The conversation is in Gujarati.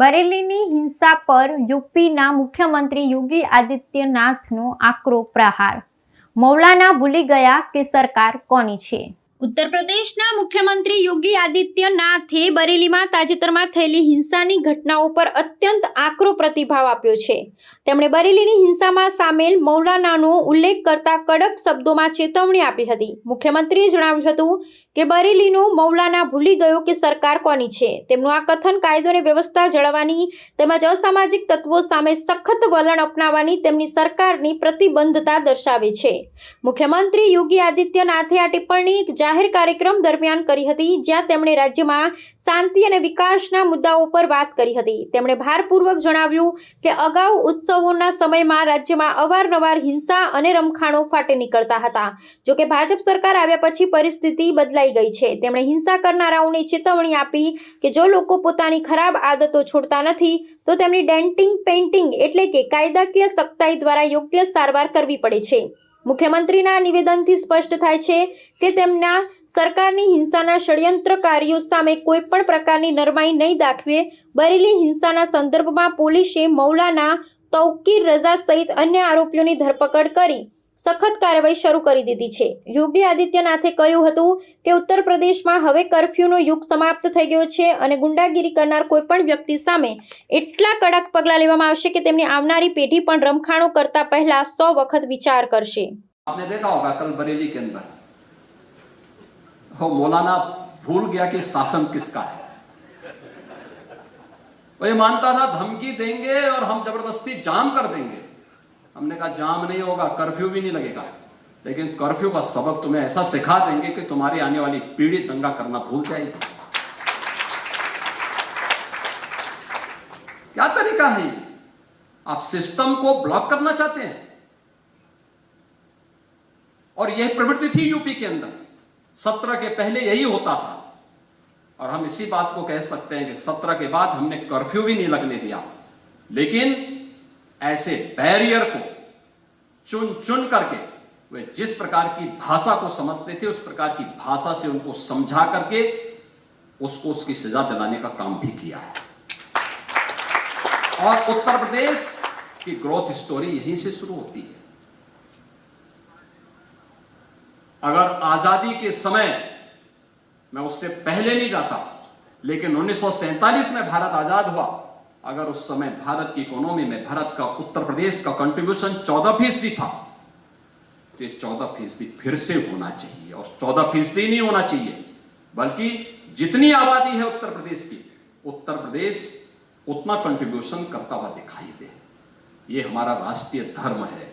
બરેલીની હિંસા પર યુપીના મુખ્યમંત્રી યોગી આદિત્યનાથનો આકરો પ્રહાર। મૌલાના ભૂલી ગયા કે સરકાર કોની છે। ઉત્તર પ્રદેશના મુખ્યમંત્રી યોગી આદિત્યનાથે બરેલીમાં તાજેતરમાં થયેલી હિંસાની ઘટનાઓ પર અત્યંત આકરો પ્રતિભાવ આપ્યો છે। તેમણે બરેલીની હિંસામાં સામેલ મૌલાનાનો ઉલ્લેખ કરતા કડક શબ્દોમાં ચેતવણી આપી હતી। મુખ્યમંત્રીએ જણાવ્યું હતું કે બરેલીનો મૌલાના ભૂલી ગયો કે સરકાર કોની છે। તેમનું આ કથન કાયદો અને વ્યવસ્થા જાળવવાની તેમજ અસામાજિક તત્વો સામે સખત વલણ અપનાવવાની તેમની સરકારની પ્રતિબદ્ધતા દર્શાવે છે। મુખ્યમંત્રી યોગી આદિત્યનાથે આ ટિપ્પણી એક જાહેર કાર્યક્રમ દરમિયાન કરી હતી, જ્યાં તેમણે રાજ્યમાં શાંતિ અને વિકાસના મુદ્દાઓ પર વાત કરી હતી। તેમણે ભારપૂર્વક જણાવ્યું કે અગાઉ ઉત્સવોના સમયમાં રાજ્યમાં અવારનવાર હિંસા અને રમખાણો ફાટી નીકળતા હતા, જોકે ભાજપ સરકાર આવ્યા પછી પરિસ્થિતિ બદલાઈ ગઈ છે। તેમણે હિંસા કરનારાઓને ચેતવણી આપી કે જો લોકો પોતાની ખરાબ આદતો છોડતા નથી તો તેમની ડેન્ટિંગ પેઇન્ટિંગ એટલે કે કાયદાકીય સખ્તાઈ દ્વારા યોગ્ય સારવાર કરવી પડે છે। મુખ્યમંત્રીના નિવેદનથી સ્પષ્ટ થાય છે કે તેમના સરકારની હિંસાના ષડયંત્રકારીઓ સામે કોઈ પણ પ્રકારની નરમાઈ નહીં દાખવે। બરેલી હિંસાના સંદર્ભમાં પોલીસે મૌલાના તૌકીર રઝા સહિત અન્ય આરોપીઓની ધરપકડ કરી સખત કાર્યવાહી શરૂ કરી દીધી છે। યોગી આદિત્યનાથે કહ્યું હતું કે ઉત્તર પ્રદેશમાં હવે કર્ફ્યુનો યુગ સમાપ્ત થઈ ગયો છે અને ગુંડાગીરી કરનાર કોઈ પણ વ્યક્તિ સામે એટલા કડક પગલાં લેવામાં આવશે કે તેમની આવનારી પેઢી પણ રમખાણો કરતા પહેલા 100 વખત વિચાર કરશે। आपने देखा होगा कल बरेली के अंदर मौलाना भूल गया कि शासन किसका है। वो ये मानता था धमकी देंगे और हम जबरदस्ती जाम कर देंगे। हमने कहा जाम नहीं होगा, कर्फ्यू भी नहीं लगेगा, लेकिन कर्फ्यू का सबक तुम्हें ऐसा सिखा देंगे कि तुम्हारी आने वाली पीढ़ी दंगा करना भूल जाएगी। क्या तरीका है ये? आप सिस्टम को ब्लॉक करना चाहते हैं और यह प्रवृत्ति थी यूपी के अंदर। 17 के पहले यही होता था और हम इसी बात को कह सकते हैं कि 17 के बाद हमने कर्फ्यू भी नहीं लगने दिया, लेकिन ऐसे बैरियर को चुन चुन करके वे जिस प्रकार की भाषा को समझते थे उस प्रकार की भाषा से उनको समझा करके उसको उसकी सजा दिलाने का काम भी किया है। और उत्तर प्रदेश की ग्रोथ स्टोरी यहीं से शुरू होती है। अगर आजादी के समय मैं उससे पहले नहीं जाता, लेकिन 1947 में भारत आजाद हुआ, अगर उस समय भारत की इकोनॉमी में भारत का उत्तर प्रदेश का कंट्रीब्यूशन 14% था, तो 14% फिर से होना चाहिए। और 14% नहीं होना चाहिए, बल्कि जितनी आबादी है उत्तर प्रदेश की, उत्तर प्रदेश उतना कंट्रीब्यूशन करता हुआ दिखाई दे। ये हमारा राष्ट्रीय धर्म है।